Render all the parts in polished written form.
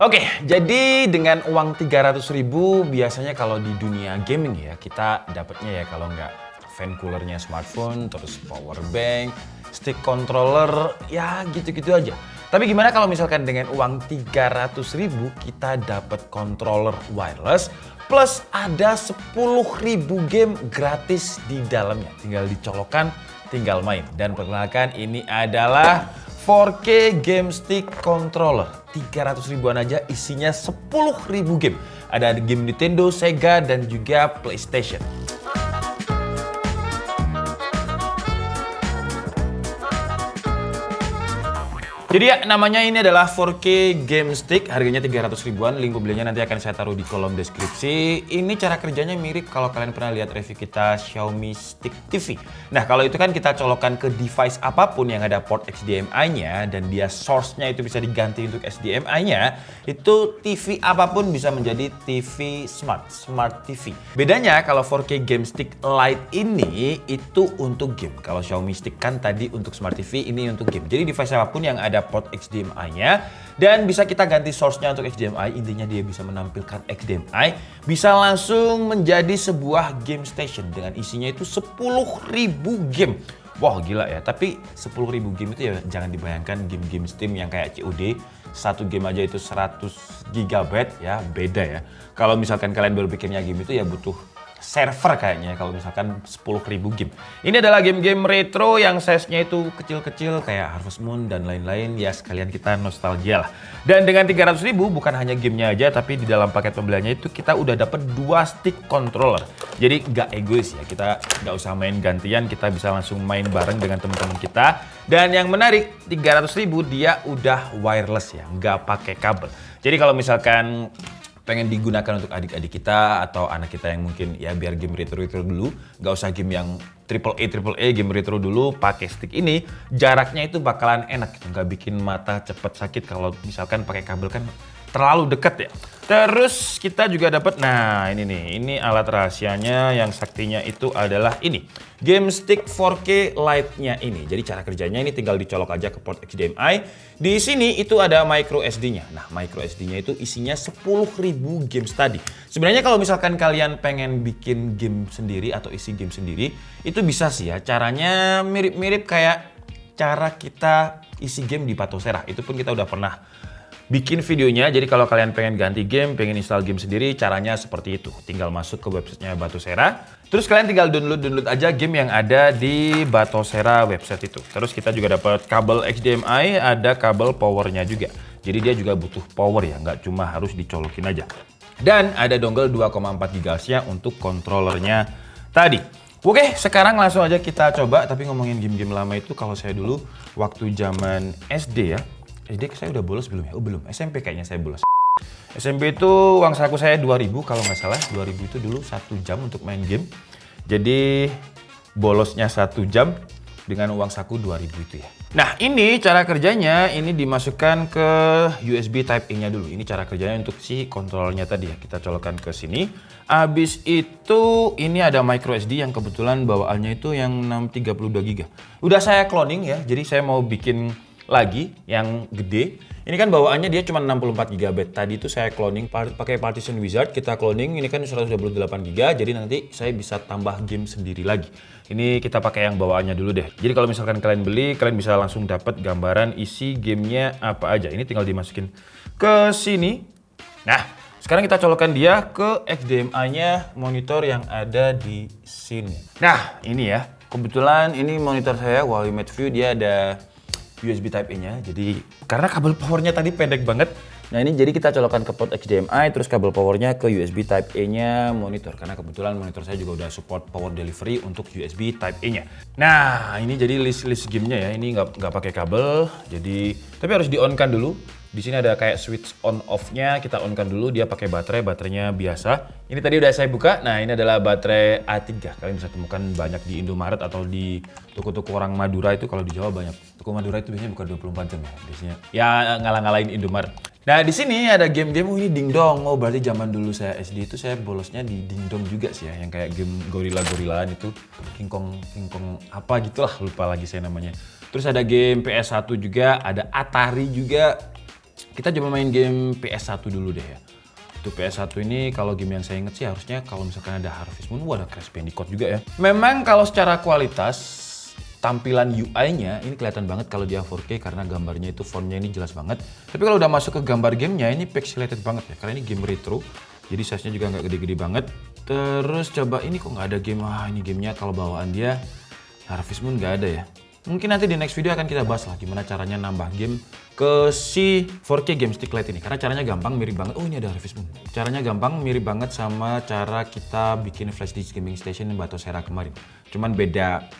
Oke, jadi dengan uang 300.000 biasanya kalau di dunia gaming ya, kita dapatnya ya kalau nggak fan coolernya smartphone, terus power bank, stick controller, ya gitu-gitu aja. Tapi gimana kalau misalkan dengan uang 300.000 kita dapat controller wireless plus ada 10.000 game gratis di dalamnya. Tinggal dicolokkan, tinggal main. Dan perkenalkan ini adalah 4K Game Stick Controller. 300 ribuan aja isinya 10.000 game. Ada game Nintendo, Sega, dan juga PlayStation. Jadi ya, namanya ini adalah 4K Game Stick, harganya 300 ribuan, link pembeliannya nanti akan saya taruh di kolom deskripsi. Ini cara kerjanya mirip kalau kalian pernah lihat review kita Xiaomi Stick TV. Nah, kalau itu kan kita colokkan ke device apapun yang ada port HDMI-nya dan dia source-nya itu bisa diganti untuk HDMI-nya, itu TV apapun bisa menjadi TV Smart TV. Bedanya kalau 4K Game Stick Lite ini itu untuk game. Kalau Xiaomi Stick kan tadi untuk Smart TV, ini untuk game. Jadi device apapun yang ada port HDMI-nya dan bisa kita ganti source-nya untuk HDMI, intinya dia bisa menampilkan HDMI, bisa langsung menjadi sebuah game station dengan isinya itu 10.000 game. Wah gila ya, tapi 10.000 game itu ya jangan dibayangkan game-game Steam yang kayak COD, satu game aja itu 100 GB ya, beda ya. Kalau misalkan kalian berpikirnya game itu ya butuh server kayaknya kalau misalkan 10.000 game. Ini adalah game-game retro yang size-nya itu kecil-kecil kayak Harvest Moon dan lain-lain, ya sekalian kita nostalgia lah. Dan dengan 300.000 bukan hanya gamenya aja, tapi di dalam paket pembeliannya itu kita udah dapet 2 stick controller. Jadi nggak egois ya, kita nggak usah main gantian, kita bisa langsung main bareng dengan teman-teman kita. Dan yang menarik, 300.000 dia udah wireless ya, nggak pakai kabel. Jadi kalau misalkan pengen digunakan untuk adik-adik kita atau anak kita yang mungkin ya biar game retro-retro dulu, nggak usah game yang AAA, game retro dulu, pakai stick ini jaraknya itu bakalan enak gitu, nggak bikin mata cepet sakit kalau misalkan pakai kabel kan terlalu dekat ya. Terus kita juga dapat, nah ini nih, ini alat rahasianya yang saktinya itu adalah ini, Game Stick 4K Lite-nya ini. Jadi cara kerjanya ini tinggal dicolok aja ke port HDMI. Di sini itu ada micro SD-nya. Nah, micro SD-nya itu isinya 10.000 games tadi. Sebenarnya kalau misalkan kalian pengen bikin game sendiri atau isi game sendiri, itu bisa sih ya. Caranya mirip-mirip kayak cara kita isi game di Batosera. Itu pun kita udah pernah bikin videonya. Jadi kalau kalian pengen ganti game, pengen install game sendiri, caranya seperti itu. Tinggal masuk ke websitenya Batosera. Terus kalian tinggal download aja game yang ada di Batosera website itu. Terus kita juga dapat kabel HDMI, ada kabel powernya juga. Jadi dia juga butuh power ya, nggak cuma harus dicolokin aja. Dan ada dongle 2,4 GHz-nya untuk kontrolernya tadi. Oke, sekarang langsung aja kita coba. Tapi ngomongin game-game lama itu, kalau saya dulu waktu zaman SD ya, SD saya udah bolos belum ya? Oh belum, SMP kayaknya saya bolos. SMP itu uang saku saya 2.000 kalau nggak salah. 2.000 itu dulu 1 jam untuk main game. Jadi bolosnya 1 jam dengan uang saku 2.000 itu ya. Nah ini cara kerjanya, ini dimasukkan ke USB Type-A-nya dulu. Ini cara kerjanya untuk si kontrolnya tadi ya. Kita colokkan ke sini. Abis itu ini ada micro SD yang kebetulan bawaannya itu yang 632 GB. Udah saya cloning ya, jadi saya mau bikin lagi yang gede. Ini kan bawaannya dia cuma 64 GB. Tadi itu saya cloning pakai Partition Wizard, kita cloning. Ini kan 128 GB, jadi nanti saya bisa tambah game sendiri lagi. Ini kita pakai yang bawaannya dulu deh. Jadi kalau misalkan kalian beli, kalian bisa langsung dapat gambaran isi gamenya apa aja. Ini tinggal dimasukin ke sini. Nah, sekarang kita colokkan dia ke HDMI-nya monitor yang ada di sini. Nah, ini ya. Kebetulan ini monitor saya Huawei Mate View, dia ada USB Type-A-nya, jadi karena kabel powernya tadi pendek banget. Nah ini jadi kita colokkan ke port HDMI, terus kabel powernya ke USB Type-A-nya monitor. Karena kebetulan monitor saya juga udah support power delivery untuk USB Type-A-nya. Nah ini jadi list gamenya ya, ini nggak pakai kabel, jadi tapi harus di-on-kan dulu. Di sini ada kayak switch on off-nya, kita on-kan dulu, dia pakai baterainya biasa. Ini tadi udah saya buka, nah ini adalah baterai A3. Kalian bisa temukan banyak di Indomaret atau di toko-toko orang Madura itu, kalau di Jawa banyak. Toko Madura itu biasanya buka 24 jam ya, biasanya. Ya ngalah-ngalahin Indomaret. Nah di sini ada game-game, ini dingdong. Oh berarti zaman dulu saya SD itu saya bolosnya di dingdong juga sih ya, yang kayak game gorila-gorilaan itu. King Kong apa gitulah, lupa lagi saya namanya. Terus ada game PS1 juga, ada Atari juga. Kita coba main game PS1 dulu deh ya. Itu PS1 ini kalau game yang saya inget sih harusnya kalau misalkan ada Harvest Moon, ada Crash Bandicoot juga ya. Memang kalau secara kualitas tampilan UI-nya ini kelihatan banget kalau dia 4K karena gambarnya itu fontnya ini jelas banget. Tapi kalau udah masuk ke gambar gamenya ini pixelated banget ya karena ini game retro. Jadi size-nya juga nggak gede-gede banget. Terus coba ini kok nggak ada game, ini gamenya kalau bawaan dia Harvest Moon nggak ada ya. Mungkin nanti di next video akan kita bahas lah gimana caranya nambah game ke si 4K Game Stick Lite ini. Karena caranya gampang, mirip banget. Oh ini ada Harvest Moon. Caranya gampang, mirip banget sama cara kita bikin flash disk gaming station yang Batosera kemarin. Cuman beda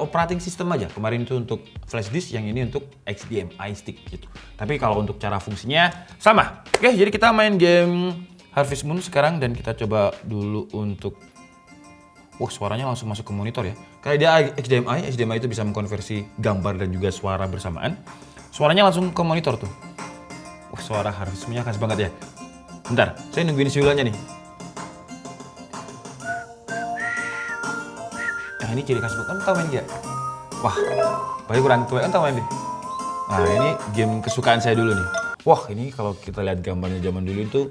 operating system aja. Kemarin itu untuk flash disk, yang ini untuk HDMI stick gitu. Tapi kalau untuk cara fungsinya sama. Oke, jadi kita main game Harvest Moon sekarang dan kita coba dulu untuk suaranya langsung masuk ke monitor ya. Karena dia HDMI itu bisa mengkonversi gambar dan juga suara bersamaan. Suaranya langsung ke monitor tuh. Suara Harvest Moon-nya khas banget ya. Bentar, saya nungguin siulannya nih. Nah ini ciri khas banget, tau main dia? Wah, paling kurang tua, tau main deh. Nah ini game kesukaan saya dulu nih. Wah ini kalau kita lihat gambarnya zaman dulu itu,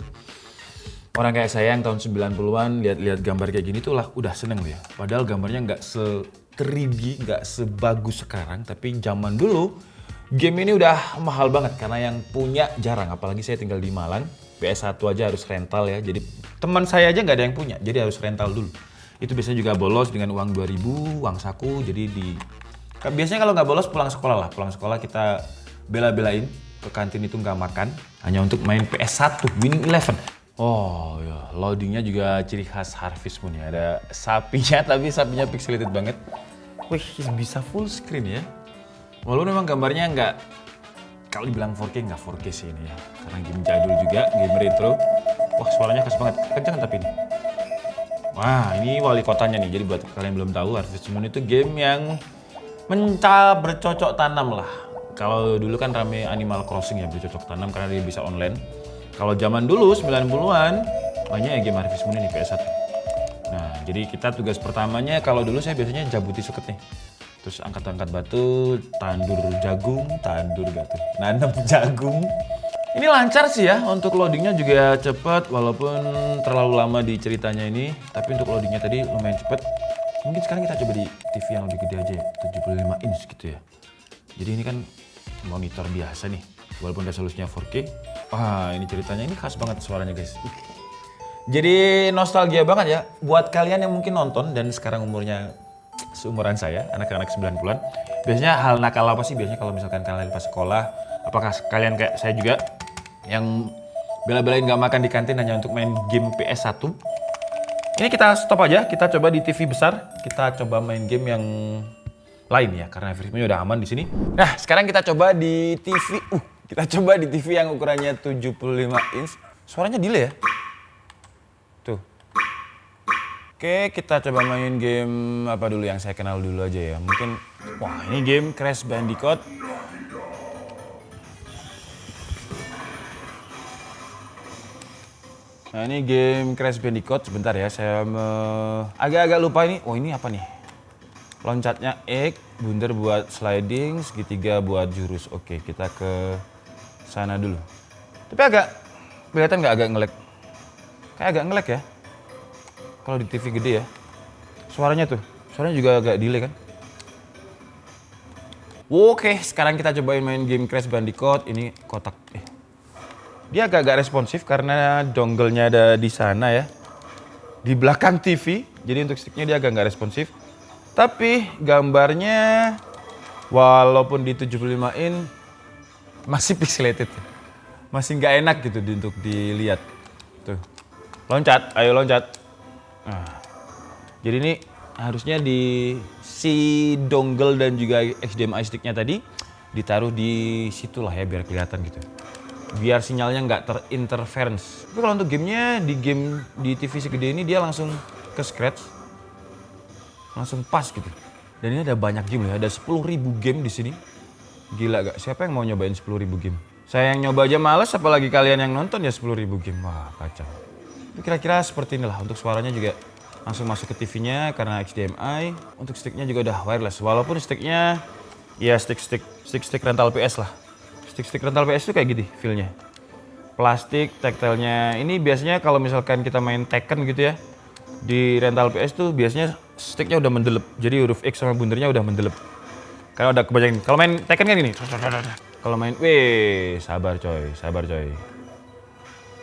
orang kayak saya yang tahun 90-an lihat gambar kayak gini tuh lah udah seneng ya. Padahal gambarnya nggak se-3D, nggak sebagus sekarang. Tapi zaman dulu game ini udah mahal banget karena yang punya jarang. Apalagi saya tinggal di Malang, PS1 aja harus rental ya. Jadi teman saya aja nggak ada yang punya, jadi harus rental dulu. Itu biasanya juga bolos dengan uang 2000, uang saku. Jadi biasanya kalau nggak bolos pulang sekolah lah. Pulang sekolah kita bela-belain ke kantin itu nggak makan, hanya untuk main PS1, Winning Eleven. Oh ya, loadingnya juga ciri khas Harvest Moon ya. Ada sapinya, tapi sapinya pixelated banget. Wih, bisa full screen ya. Walaupun memang gambarnya nggak, kalau dibilang 4K nggak 4K sih ini ya. Karena game jadul juga, game retro. Wah, suaranya khas banget. Kencang tapi ini. Wah, ini wali kotanya nih. Jadi buat kalian belum tahu, Harvest Moon itu game yang bercocok tanam lah. Kalau dulu kan rame Animal Crossing ya, bercocok tanam karena dia bisa online. Kalau zaman dulu 90-an banyak ya game Harvest Moon ini PS1. Nah, jadi kita tugas pertamanya kalau dulu saya biasanya jabuti suket nih. Terus angkat-angkat batu, tandur jagung, nanam jagung. Ini lancar sih ya, untuk loadingnya juga cepat walaupun terlalu lama di ceritanya ini. Tapi untuk loadingnya tadi lumayan cepat. Mungkin sekarang kita coba di TV yang lebih gede aja ya, 75 inch gitu ya. Jadi ini kan monitor biasa nih, walaupun resolusinya 4K. Wah, ini ceritanya ini khas banget suaranya guys. Jadi nostalgia banget ya buat kalian yang mungkin nonton dan sekarang umurnya seumuran saya, anak-anak 90-an. Biasanya hal nakal apa sih biasanya kalau misalkan kalian pas sekolah? Apakah kalian kayak saya juga yang bela-belain gak makan di kantin hanya untuk main game PS1? Ini kita stop aja, kita coba di TV besar. Kita coba main game yang lain ya, karena virusnya udah aman di sini. Nah, sekarang kita coba di TV. Kita coba di TV yang ukurannya 75 inch. Suaranya delay ya. Tuh. Oke, kita coba main game apa dulu yang saya kenal dulu aja ya. Mungkin, wah ini game Crash Bandicoot. Nah ini game Crash Bandicoot. Sebentar ya, saya agak-agak lupa ini. Oh ini apa nih? Loncatnya X, bundar buat sliding, segitiga buat jurus. Oke, kita ke sana dulu. Tapi kelihatan nggak agak nge-lag? Kayak agak nge-lag ya. Kalau di TV gede ya. Suaranya juga agak delay kan. Oke, sekarang kita cobain main game Crash Bandicoot. Ini kotak. Dia agak responsif karena dongle-nya ada di sana ya. Di belakang TV. Jadi untuk sticknya dia agak nggak responsif. Tapi gambarnya walaupun di 75 in masih pixelated. Masih nggak enak gitu untuk dilihat. Tuh. Loncat, ayo loncat. Nah. Jadi ini harusnya di si dongle dan juga HDMI sticknya tadi ditaruh di situlah ya biar kelihatan gitu. Biar sinyalnya nggak terinterference. Tapi kalau untuk gamenya di TV segede ini dia langsung ke scratch. Langsung pas gitu. Dan ini ada banyak game ya, ada 10.000 game di sini. Gila gak? Siapa yang mau nyobain 10.000 game? Saya yang nyoba aja males, apalagi kalian yang nonton ya 10.000 game. Wah kacau. Itu kira-kira seperti inilah. Untuk suaranya juga langsung masuk ke TV-nya karena HDMI. Untuk sticknya juga udah wireless. Walaupun sticknya ya stick rental PS lah. Stick rental PS itu kayak gitu feel-nya. Plastik, tactile-nya. Ini biasanya kalau misalkan kita main Tekken gitu ya, di rental PS tuh biasanya sticknya udah mendelep. Jadi huruf X sama bundernya udah mendelep. Karena udah kebanyakan. Kalau main Tekken kan gini. Kalau main, sabar coy, sabar coy.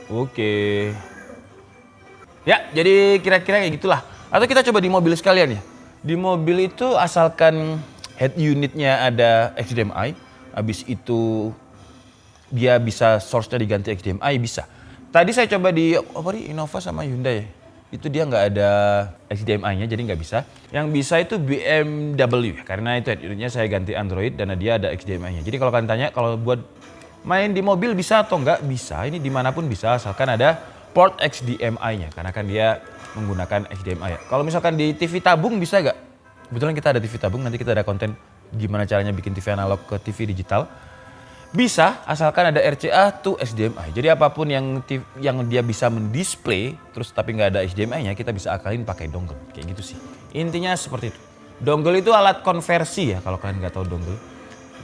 Oke. Ya, jadi kira-kira kayak gitulah. Atau kita coba di mobil sekalian ya. Di mobil itu asalkan head unitnya ada HDMI, habis itu dia bisa source-nya diganti HDMI bisa. Tadi saya coba di Innova sama Hyundai. Itu dia nggak ada HDMI-nya jadi nggak bisa. Yang bisa itu BMW karena itu head unitnya saya ganti Android dan dia ada HDMI-nya. Jadi kalau kalian tanya kalau buat main di mobil bisa atau nggak bisa, ini dimanapun bisa asalkan ada port HDMI-nya karena kan dia menggunakan HDMI. Kalau misalkan di TV tabung bisa nggak? Kebetulan kita ada TV tabung, nanti kita ada konten gimana caranya bikin TV analog ke TV digital. Bisa, asalkan ada RCA to HDMI. Jadi apapun yang dia bisa mendisplay, terus tapi nggak ada HDMI-nya, kita bisa akalin pakai dongle. Kayak gitu sih. Intinya seperti itu. Dongle itu alat konversi ya, kalau kalian nggak tahu dongle.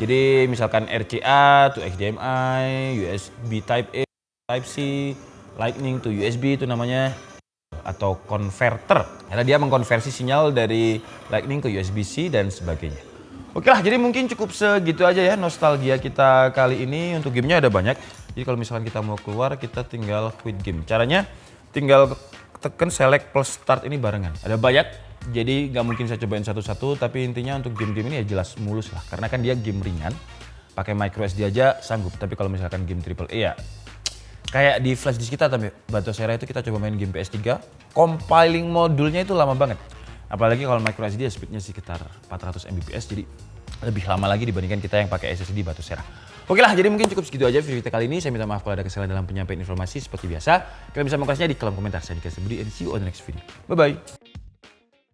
Jadi misalkan RCA to HDMI, USB Type A, Type C, Lightning to USB itu namanya, atau converter. Karena dia mengkonversi sinyal dari Lightning ke USB-C dan sebagainya. Oke lah, jadi mungkin cukup segitu aja ya nostalgia kita kali ini. Untuk gamenya ada banyak. Jadi kalau misalkan kita mau keluar, kita tinggal quit game. Caranya tinggal tekan select plus start ini barengan. Ada banyak, jadi nggak mungkin saya cobain satu-satu. Tapi intinya untuk game-game ini ya jelas mulus lah. Karena kan dia game ringan. Pakai micro SD aja sanggup. Tapi kalau misalkan game AAA ya kayak di flash disk kita tapi Batocera itu kita coba main game PS3. Compiling modulnya itu lama banget. Apalagi kalau micro SD speednya sekitar 400 Mbps, jadi lebih lama lagi dibandingkan kita yang pakai SSD Batocera. Oke lah, jadi mungkin cukup segitu aja video kita kali ini. Saya minta maaf kalau ada kesalahan dalam penyampaian informasi seperti biasa. Kalian bisa mengkasihnya di kolom komentar. Saya Dika Budi and see you on the next video. Bye-bye.